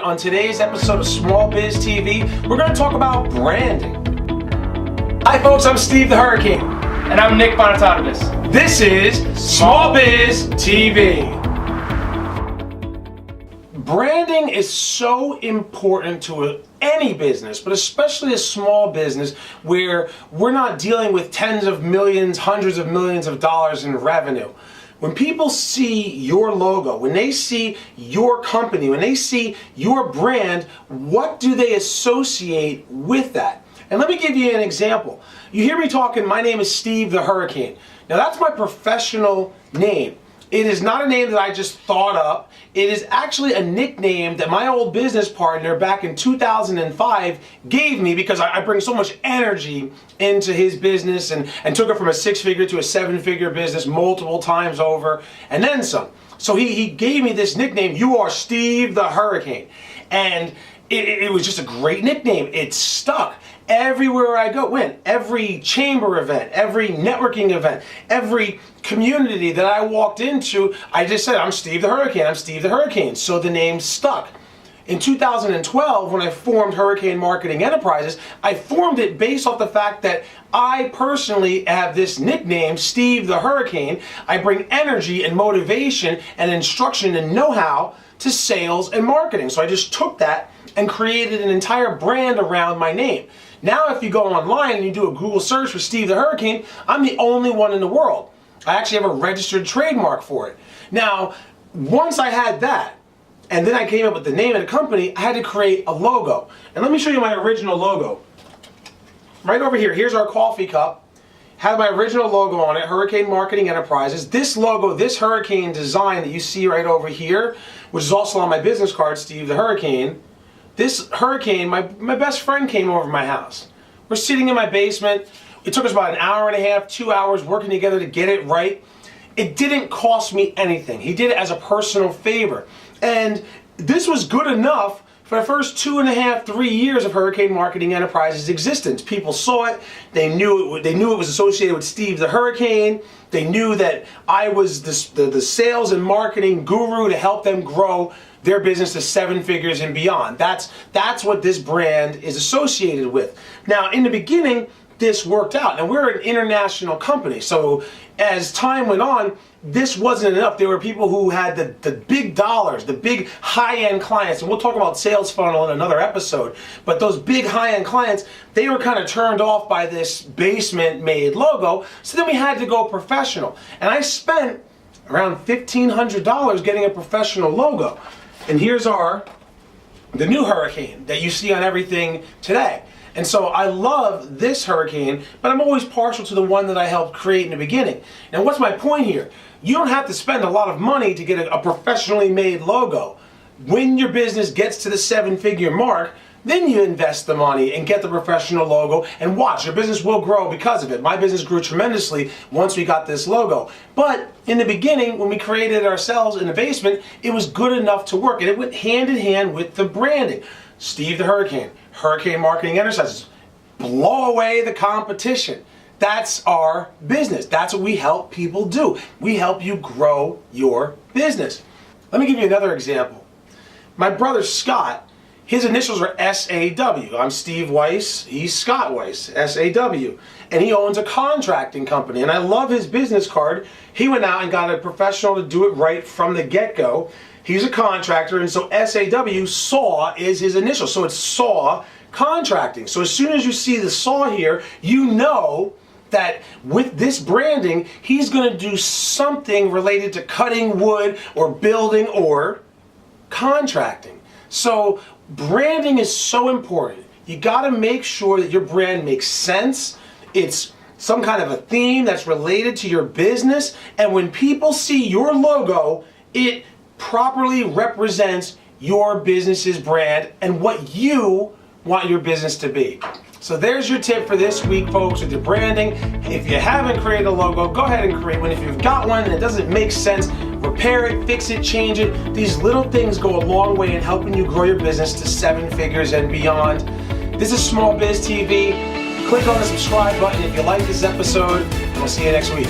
On today's episode of Small Biz TV, we're going to talk about branding. Hi folks, I'm Steve the Hurricane. And I'm Nick Bonatadis. This is Small Biz TV. Branding is so important to any business, but especially a small business where we're not dealing with tens of millions, hundreds of millions of dollars in revenue. When people see your logo, when they see your company, when they see your brand, what do they associate with that? And let me give you an example. You hear me talking, my name is Steve the Hurricane. Now that's my professional name. It is not a name that I just thought up. It is actually a nickname that my old business partner back in 2005 gave me because I bring so much energy into his business and took it from a 6-figure to a 7-figure business multiple times over and then some. So he gave me this nickname, you are Steve the Hurricane. And it was just a great nickname. It stuck. Everywhere I went, every chamber event, every networking event, every community that I walked into, I just said, I'm Steve the Hurricane, I'm Steve the Hurricane. So the name stuck. In 2012, when I formed Hurricane Marketing Enterprises, I formed it based off the fact that I personally have this nickname, Steve the Hurricane. I bring energy and motivation and instruction and know-how to sales and marketing. So I just took that and created an entire brand around my name. Now if you go online and you do a Google search for Steve the Hurricane, I'm the only one in the world. I actually have a registered trademark for it. Now, once I had that, and then I came up with the name of the company, I had to create a logo. And let me show you my original logo. Right over here, here's our coffee cup. Had my original logo on it, Hurricane Marketing Enterprises. This logo, this hurricane design that you see right over here, which is also on my business card, Steve the Hurricane. This hurricane, my best friend came over to my house. We're sitting in my basement. It took us about an hour and a half, 2 hours working together to get it right. It didn't cost me anything. He did it as a personal favor. And this was good enough for the first 2.5, 3 years of Hurricane Marketing Enterprises' existence. People saw it. They knew it was associated with Steve the Hurricane. They knew that I was the sales and marketing guru to help them grow their business to 7 figures and beyond. That's what this brand is associated with. Now, in the beginning, this worked out. Now, we're an international company, so as time went on, this wasn't enough. There were people who had the big dollars, the big high-end clients, and we'll talk about sales funnel in another episode, but those big high-end clients, they were kind of turned off by this basement-made logo, so then we had to go professional. And I spent around $1,500 getting a professional logo. And here's the new Hurricane that you see on everything today. And so I love this Hurricane, but I'm always partial to the one that I helped create in the beginning. Now what's my point here? You don't have to spend a lot of money to get a professionally made logo. When your business gets to the 7-figure mark, then you invest the money and get the professional logo and watch, your business will grow because of it. My business grew tremendously once we got this logo. But in the beginning, when we created it ourselves in the basement, it was good enough to work and it went hand in hand with the branding. Steve the Hurricane, Hurricane Marketing Enterprises, blow away the competition. That's our business. That's what we help people do. We help you grow your business. Let me give you another example. My brother Scott, his initials are SAW. I'm Steve Weiss, he's Scott Weiss, SAW. And he owns a contracting company. And I love his business card. He went out and got a professional to do it right from the get-go. He's a contractor, and so SAW, SAW is his initial. So it's SAW Contracting. So as soon as you see the SAW here, you know that with this branding, he's going to do something related to cutting wood or building or contracting. So branding is so important. You got to make sure that your brand makes sense. It's some kind of a theme that's related to your business. And when people see your logo, it properly represents your business's brand and what you want your business to be. So there's your tip for this week, folks, with your branding. If you haven't created a logo, go ahead and create one. If you've got one and it doesn't make sense, repair it, fix it, change it. These little things go a long way in helping you grow your business to 7 figures and beyond. This is Small Biz TV. Click on the subscribe button if you like this episode, and we'll see you next week.